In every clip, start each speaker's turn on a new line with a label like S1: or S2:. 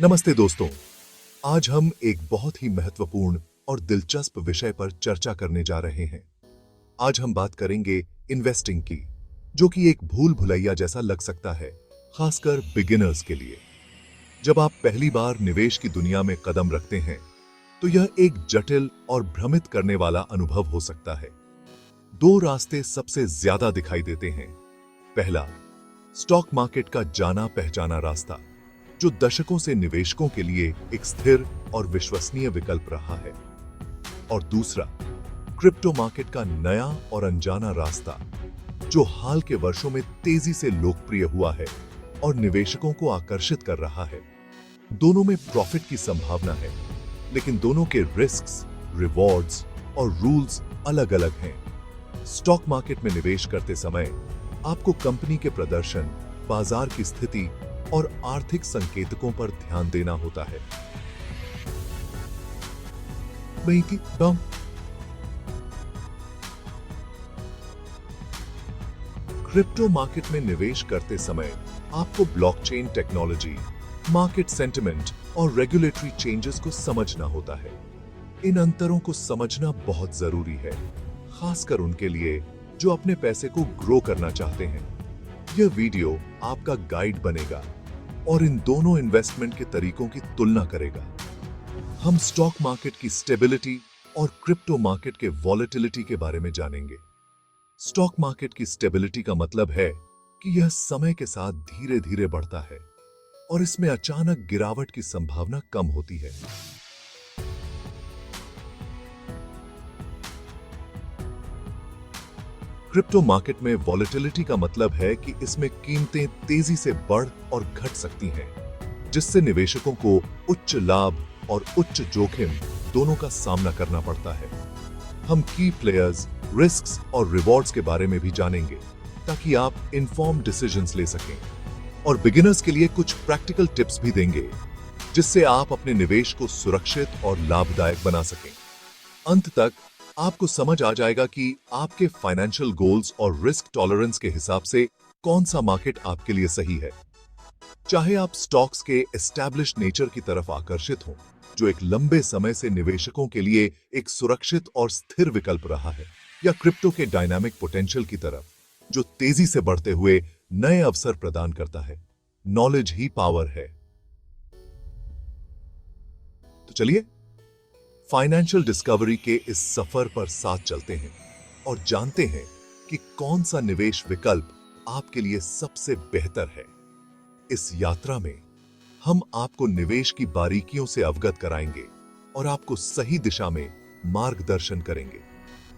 S1: नमस्ते दोस्तों। आज हम एक बहुत ही महत्वपूर्ण और दिलचस्प विषय पर चर्चा करने जा रहे हैं। आज हम बात करेंगे इन्वेस्टिंग की, जो कि एक भूल भुलैया जैसा लग सकता है, खासकर बिगिनर्स के लिए। जब आप पहली बार निवेश की दुनिया में कदम रखते हैं, तो यह एक जटिल और भ्रमित करने वाला अनुभव हो सकता है। दो रास्ते सबसे ज्यादा दिखाई देते हैं। पहला, स्टॉक मार्केट का जाना पहचाना रास्ता, जो दशकों से निवेशकों के लिए एक स्थिर और विश्वसनीय विकल्प रहा है। और दूसरा, क्रिप्टो मार्केट का नया और अनजाना रास्ता, जो हाल के वर्षों में तेजी से लोकप्रिय हुआ है और निवेशकों को आकर्षित कर रहा है। दोनों में प्रॉफिट की संभावना है, लेकिन दोनों के रिस्क्स, रिवॉर्ड्स और रूल्स अलग-अलग हैं। स्टॉक मार्केट में निवेश करते समय आपको कंपनी के प्रदर्शन, बाजार की स्थिति और आर्थिक संकेतकों पर ध्यान देना होता है। क्रिप्टो मार्केट में निवेश करते समय आपको ब्लॉकचेन टेक्नोलॉजी, मार्केट सेंटिमेंट और रेगुलेटरी चेंजेस को समझना होता है। इन अंतरों को समझना बहुत जरूरी है, खासकर उनके लिए जो अपने पैसे को ग्रो करना चाहते हैं। यह वीडियो आपका गाइड बनेगा और इन दोनों इन्वेस्टमेंट के तरीकों की तुलना करेगा। हम स्टॉक मार्केट की स्टेबिलिटी और क्रिप्टो मार्केट के वॉलेटिलिटी के बारे में जानेंगे। स्टॉक मार्केट की स्टेबिलिटी का मतलब है कि यह समय के साथ धीरे-धीरे बढ़ता है और इसमें अचानक गिरावट की संभावना कम होती है। क्रिप्टो मार्केट में वॉलेटिलिटी का मतलब है कि इसमें कीमतें तेजी से बढ़ और घट सकती हैं, जिससे निवेशकों को उच्च लाभ और उच्च जोखिम दोनों का सामना करना पड़ता है। हम की प्लेयर्स, रिस्क्स और रिवॉर्ड्स के बारे में भी जानेंगे, ताकि आप इन्फॉर्म्ड डिसीजंस ले सकें। और बिगिनर्स के लिए कुछ प्रैक्टिकल टिप्स भी देंगे, जिससे आप अपने निवेश को सुरक्षित और लाभदायक बना सकें। अंत तक आपको समझ आ जाएगा कि आपके फाइनेंशियल गोल्स और रिस्क टॉलरेंस के हिसाब से कौन सा मार्केट आपके लिए सही है। चाहे आप स्टॉक्स के एस्टैब्लिश्ड नेचर की तरफ आकर्षित हों, जो एक लंबे समय से निवेशकों के लिए एक सुरक्षित और स्थिर विकल्प रहा है, या क्रिप्टो के डायनामिक पोटेंशियल की तरफ, जो तेजी से बढ़ते हुए नए अवसर प्रदान करता है। नॉलेज ही पावर है। तो चलिए फाइनेंशियल डिस्कवरी के इस सफर पर साथ चलते हैं और जानते हैं कि कौन सा निवेश विकल्प आपके लिए सबसे बेहतर है। इस यात्रा में हम आपको निवेश की बारीकियों से अवगत कराएंगे और आपको सही दिशा में मार्गदर्शन करेंगे।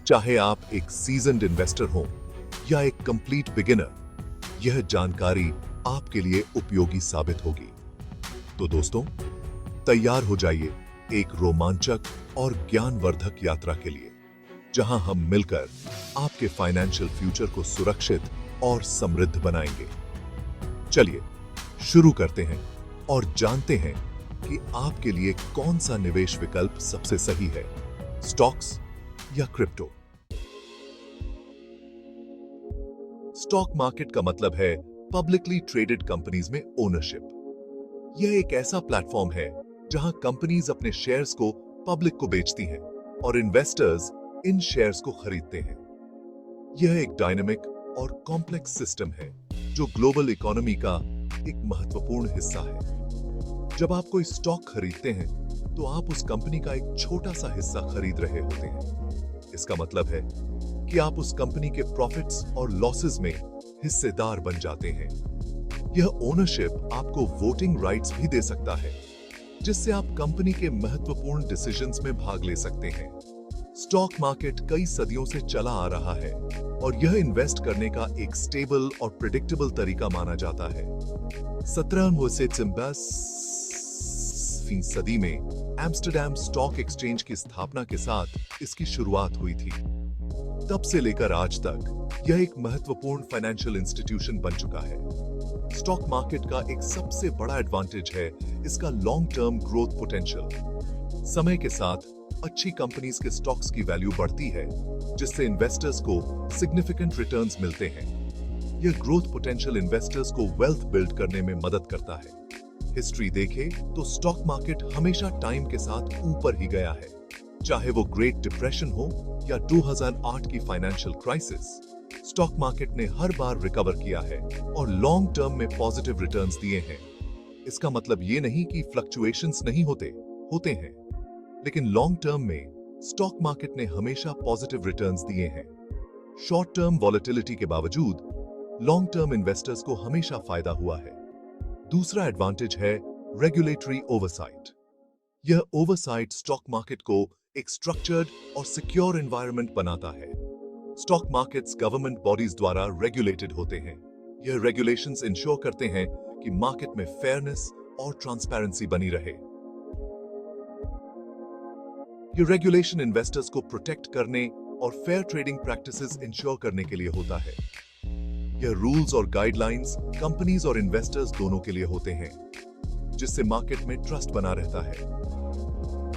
S1: चाहे आप एक सीजन्ड इन्वेस्टर हो या एक कंप्लीट बिगिनर, यह जानकारी आपके लिए उपयोगी साबित होगी। तो दोस्तों, तैयार हो जाइए एक रोमांचक और ज्ञानवर्धक यात्रा के लिए, जहां हम मिलकर आपके फाइनेंशियल फ्यूचर को सुरक्षित और समृद्ध बनाएंगे। चलिए शुरू करते हैं और जानते हैं कि आपके लिए कौन सा निवेश विकल्प सबसे सही है, स्टॉक्स या क्रिप्टो। स्टॉक मार्केट का मतलब है पब्लिकली ट्रेडेड कंपनीज में ओनरशिप। यह एक ऐसा प्लेटफॉर्म है जहां कंपनीज अपने शेयर्स को पब्लिक को बेचती हैं और इन्वेस्टर्स इन शेयर्स को खरीदते हैं। यह एक डायनामिक और कॉम्प्लेक्स सिस्टम है जो ग्लोबल इकोनॉमी का एक महत्वपूर्ण हिस्सा है। जब आप कोई स्टॉक खरीदते हैं, तो आप उस कंपनी का एक छोटा सा हिस्सा खरीद रहे होते हैं। इसका मतलब है कि आप उस कंपनी के प्रॉफिट्स और लॉसेस में हिस्सेदार बन जाते हैं। यह ओनरशिप आपको वोटिंग राइट्स भी दे सकता है, जिससे आप कंपनी के महत्वपूर्ण डिसीजंस में भाग ले सकते हैं। स्टॉक मार्केट कई सदियों से चला आ रहा है और यह इन्वेस्ट करने का एक स्टेबल और प्रेडिक्टेबल तरीका माना जाता है। 17वीं सदी में एम्स्टर्डम स्टॉक एक्सचेंज की स्थापना के साथ इसकी शुरुआत हुई थी। तब से लेकर आज तक यह एक महत्वपूर्ण फाइनेंशियल इंस्टीट्यूशन बन चुका है। स्टॉक मार्केट का एक सबसे बड़ा एडवांटेज है इसका लॉन्ग टर्म ग्रोथ पोटेंशियल। समय के साथ अच्छी कंपनीज के स्टॉक्स की वैल्यू बढ़ती है, जिससे इन्वेस्टर्स को सिग्निफिकेंट रिटर्न्स मिलते हैं। यह ग्रोथ पोटेंशियल इन्वेस्टर्स को वेल्थ बिल्ड करने में मदद करता है। हिस्ट्री देखें तो स्टॉक मार्केट हमेशा टाइम के साथ ऊपर ही गया है, चाहे वो ग्रेट डिप्रेशन हो या 2008 की फाइनेंशियल क्राइसिस। स्टॉक मार्केट ने हर बार रिकवर किया है और लॉन्ग टर्म में पॉजिटिव रिटर्न्स दिए हैं। इसका मतलब ये नहीं कि फ्लक्चुएशंस नहीं होते हैं, लेकिन लॉन्ग टर्म में स्टॉक मार्केट ने हमेशा पॉजिटिव रिटर्न्स दिए हैं। शॉर्ट टर्म वॉलेटिलिटी के बावजूद लॉन्ग टर्म इन्वेस्टर्स को हमेशा फायदा हुआ है। दूसरा एडवांटेज है रेगुलेटरी ओवरसाइट। यह ओवरसाइट स्टॉक मार्केट को एक स्ट्रक्चर्ड और सिक्योर एनवायरनमेंट बनाता है। स्टॉक मार्केट्स गवर्नमेंट बॉडीज द्वारा रेगुलेटेड होते हैं। यह रेगुलेशंस इंश्योर करते हैं कि मार्केट में फेयरनेस और ट्रांसपेरेंसी बनी रहे। यह रेगुलेशन इन्वेस्टर्स को प्रोटेक्ट करने और फेयर ट्रेडिंग प्रैक्टिसेस इंश्योर करने के लिए होता है। यह रूल्स और गाइडलाइंस कंपनीज और इन्वेस्टर्स दोनों के लिए होते हैं, जिससे मार्केट में ट्रस्ट बना रहता है।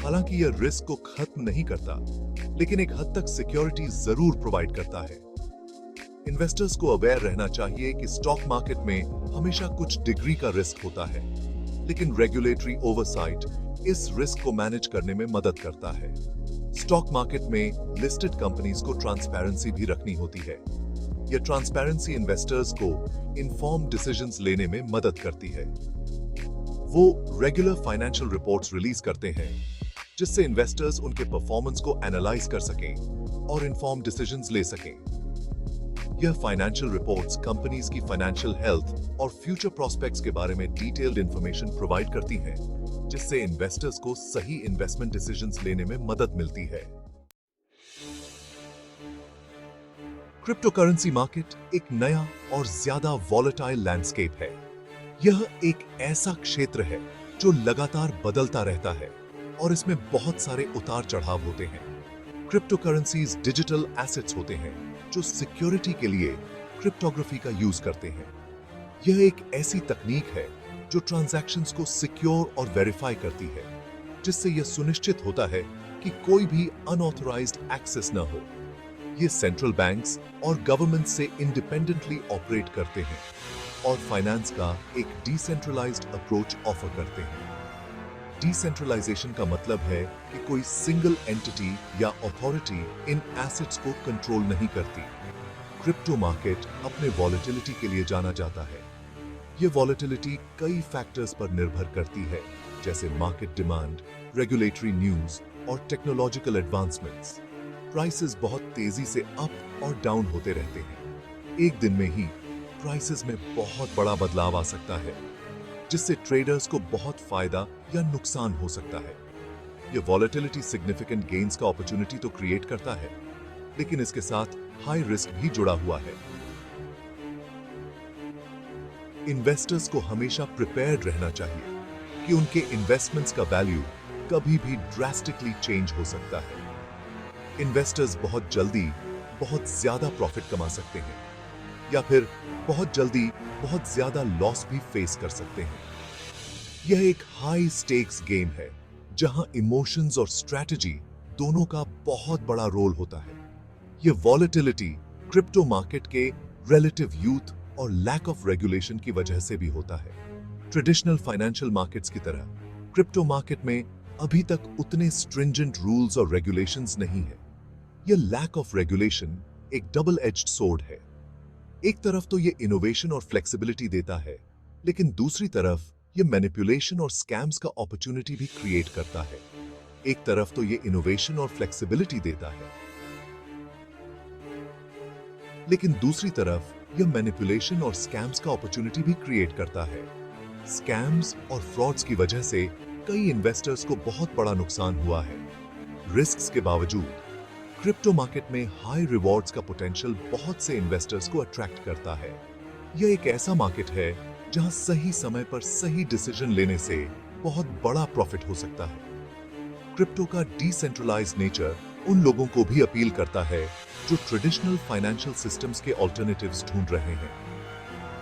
S1: हालांकि यह रिस्क को खत्म नहीं करता, लेकिन एक हद तक सिक्योरिटी जरूर प्रोवाइड करता है। इन्वेस्टर्स को अवेयर रहना चाहिए कि स्टॉक मार्केट में हमेशा कुछ डिग्री का रिस्क होता है, लेकिन रेगुलेटरी ओवरसाइट इस रिस्क को मैनेज करने में मदद करता है। स्टॉक मार्केट में लिस्टेड कंपनीज को ट्रांसपेरेंसी भी रखनी होती है। यह ट्रांसपेरेंसी इन्वेस्टर्स को इन्फॉर्म्ड डिसीजंस लेने में मदद करती है। वो रेगुलर फाइनेंशियल रिपोर्ट्स रिलीज करते हैं, जिससे इन्वेस्टर्स उनके परफॉर्मेंस को एनालाइज कर सकें और इन्फॉर्म्ड डिसीजंस ले सकें। यह फाइनेंशियल रिपोर्ट्स कंपनीज की फाइनेंशियल हेल्थ और फ्यूचर प्रोस्पेक्ट्स के बारे में डिटेल्ड इंफॉर्मेशन प्रोवाइड करती हैं, जिससे इन्वेस्टर्स को सही इन्वेस्टमेंट डिसीजंस लेने में मदद मिलती है। क्रिप्टोकरेंसी मार्केट एक नया और ज्यादा वॉलेटाइल लैंडस्केप है। यह एक ऐसा क्षेत्र है जो लगातार बदलता रहता है और इसमें बहुत सारे उतार चढ़ाव होते हैं। क्रिप्टोकरेंसीज डिजिटल एसेट्स होते हैं जो सिक्योरिटी के लिए क्रिप्टोग्राफी का यूज करते हैं। यह एक ऐसी तकनीक है जो ट्रांजैक्शंस को सिक्योर और वेरीफाई करती है, जिससे यह सुनिश्चित होता है कि कोई भी अनऑथराइज्ड एक्सेस न हो। ये सेंट्रल बैंक्स और गवर्नमेंट से इंडिपेंडेंटली ऑपरेट करते हैं और फाइनेंस का एक डिसेंट्रलाइज्ड अप्रोच ऑफर करते हैं। डिसेंट्रलाइजेशन का मतलब है कि कोई सिंगल एंटिटी या अथॉरिटी इन एसेट्स को कंट्रोल नहीं करती। क्रिप्टो मार्केट अपने वॉलेटिलिटी के लिए जाना जाता है। ये वॉलेटिलिटी कई फैक्टर्स पर निर्भर करती है, जैसे मार्केट डिमांड, रेगुलेटरी न्यूज और टेक्नोलॉजिकल एडवांसमेंट्स। प्राइसेस बहुत तेजी से अप और डाउन होते रहते हैं। एक दिन में ही प्राइसेस में बहुत बड़ा बदलाव आ सकता है, जिससे ट्रेडर्स को बहुत फायदा या नुकसान हो सकता है। यह वॉलेटिलिटी सिग्निफिकेंट गेन्स का अपॉर्चुनिटी तो क्रिएट करता है, लेकिन इसके साथ हाई रिस्क भी जुड़ा हुआ है। इन्वेस्टर्स को हमेशा प्रिपेयर्ड रहना चाहिए कि उनके इन्वेस्टमेंट्स का वैल्यू कभी भी ड्रास्टिकली चेंज हो सकता है। इन्वेस्टर्स बहुत जल्दी बहुत ज्यादा प्रॉफिट कमा सकते हैं, या फिर बहुत जल्दी बहुत ज्यादा लॉस भी फेस कर सकते हैं। यह एक हाई स्टेक्स गेम है, जहां इमोशंस और स्ट्रैटेजी दोनों का बहुत बड़ा रोल होता है। यह वॉलेटिलिटी क्रिप्टो मार्केट के रिलेटिव यूथ और लैक ऑफ रेगुलेशन की वजह से भी होता है। ट्रेडिशनल फाइनेंशियल मार्केट्स की तरह क्रिप्टो मार्केट में अभी तक उतने स्ट्रिंजेंट रूल्स और रेगुलेशंस नहीं है। यह लैक ऑफ रेगुलेशन एक डबल एज्ड सोर्ड है। एक तरफ तो यह इनोवेशन और फ्लेक्सिबिलिटी देता है, लेकिन दूसरी तरफ यह मैनिपुलेशन और स्कैम्स का अपॉर्चुनिटी भी क्रिएट करता है। एक तरफ तो यह इनोवेशन और फ्लेक्सिबिलिटी देता है, लेकिन दूसरी तरफ यह मैनिपुलेशन और स्कैम्स का अपॉर्चुनिटी भी क्रिएट करता है। स्कैम्स और फ्रॉड्स की वजह से कई इन्वेस्टर्स को बहुत बड़ा नुकसान हुआ है। रिस्क्स के बावजूद क्रिप्टो मार्केट में हाई रिवॉर्ड्स का पोटेंशियल बहुत से इन्वेस्टर्स को अट्रैक्ट करता है। यह एक ऐसा मार्केट है जहां सही समय पर सही डिसीजन लेने से बहुत बड़ा प्रॉफिट हो सकता है। क्रिप्टो का डिसेंट्रलाइज्ड नेचर उन लोगों को भी अपील करता है जो ट्रेडिशनल फाइनेंशियल सिस्टम्स के ऑल्टरनेटिव्स ढूंढ रहे हैं।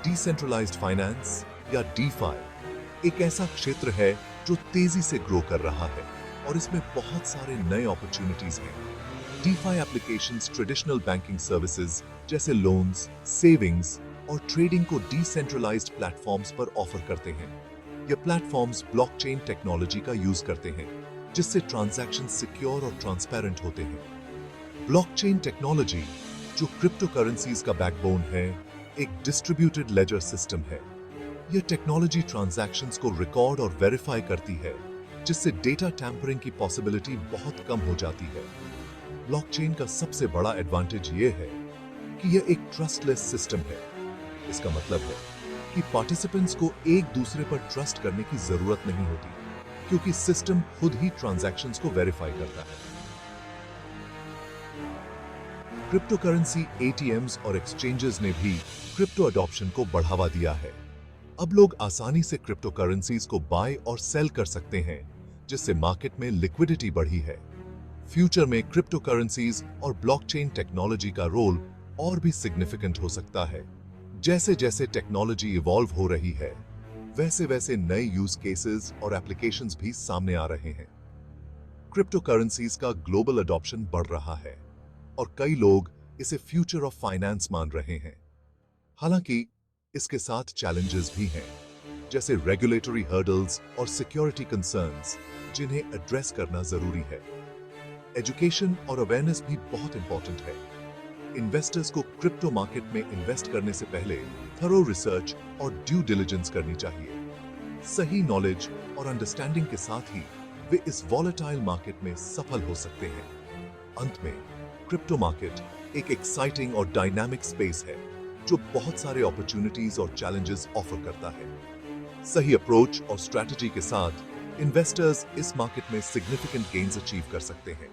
S1: डिसेंट्रलाइज्ड फाइनेंस या डीफाई एक ऐसा क्षेत्र है जो तेजी से ग्रो कर रहा है और इसमें बहुत सारे नए अपॉर्चुनिटीज हैं। DeFi applications traditional banking services जैसे लोन्स, सेविंग्स और ट्रेडिंग को डिसेंट्रलाइज्ड प्लेटफॉर्म्स पर ऑफर करते हैं। ये प्लेटफॉर्म्स ब्लॉकचेन टेक्नोलॉजी का यूज करते हैं, जिससे ट्रांजैक्शन सिक्योर और ट्रांसपेरेंट होते हैं। ब्लॉकचेन टेक्नोलॉजी, जो क्रिप्टो करेंसीज का बैकबोन है, एक डिस्ट्रीब्यूटेड लेजर सिस्टम है। यह टेक्नोलॉजी ट्रांजैक्शंस को रिकॉर्ड और वेरीफाई करती है, जिससे डेटा टैंपरिंग की पॉसिबिलिटी बहुत कम हो जाती है। ब्लॉकचेन का सबसे बड़ा एडवांटेज यह है कि यह एक ट्रस्टलेस सिस्टम है। इसका मतलब है कि पार्टिसिपेंट्स को एक दूसरे पर ट्रस्ट करने की जरूरत नहीं होती, क्योंकि सिस्टम खुद ही ट्रांजैक्शंस को वेरीफाई करता है। क्रिप्टो करेंसी एटीएम्स और एक्सचेंजेस ने भी क्रिप्टो अडॉप्शन को बढ़ावा दिया है। अब लोग आसानी से क्रिप्टो करेंसीज को बाय और सेल कर सकते हैं, जिससे मार्केट में लिक्विडिटी बढ़ी है। फ्यूचर में क्रिप्टो करेंसीज और ब्लॉकचेन टेक्नोलॉजी का रोल और भी सिग्निफिकेंट हो सकता है। जैसे जैसे टेक्नोलॉजी इवॉल्व हो रही है, वैसे वैसे नए यूज केसेस और एप्लीकेशंस भी सामने आ रहे हैं। क्रिप्टो करेंसीज का ग्लोबल अडॉप्शन बढ़ रहा है और कई लोग इसे फ्यूचर ऑफ फाइनेंस मान रहे हैं। हालांकि इसके साथ चैलेंजेस भी हैं, जैसे रेगुलेटरी हर्डल्स और सिक्योरिटी कंसर्न्स, जिन्हें एड्रेस करना जरूरी है। एजुकेशन और अवेयरनेस भी बहुत इंपॉर्टेंट है। इन्वेस्टर्स को क्रिप्टो मार्केट में इन्वेस्ट करने से पहले थरो रिसर्च और ड्यू डिलिजेंस करनी चाहिए। सही नॉलेज और अंडरस्टैंडिंग के साथ ही वे इस वॉलेटाइल मार्केट में सफल हो सकते हैं। अंत में, क्रिप्टो मार्केट एक एक्साइटिंग और डायनामिक स्पेस है, जो बहुत सारे अपॉर्चुनिटीज और चैलेंजेस ऑफर करता है। सही अप्रोच और स्ट्रैटेजी के साथ इन्वेस्टर्स इस मार्केट में सिग्निफिकेंट गेन्स अचीव कर सकते हैं।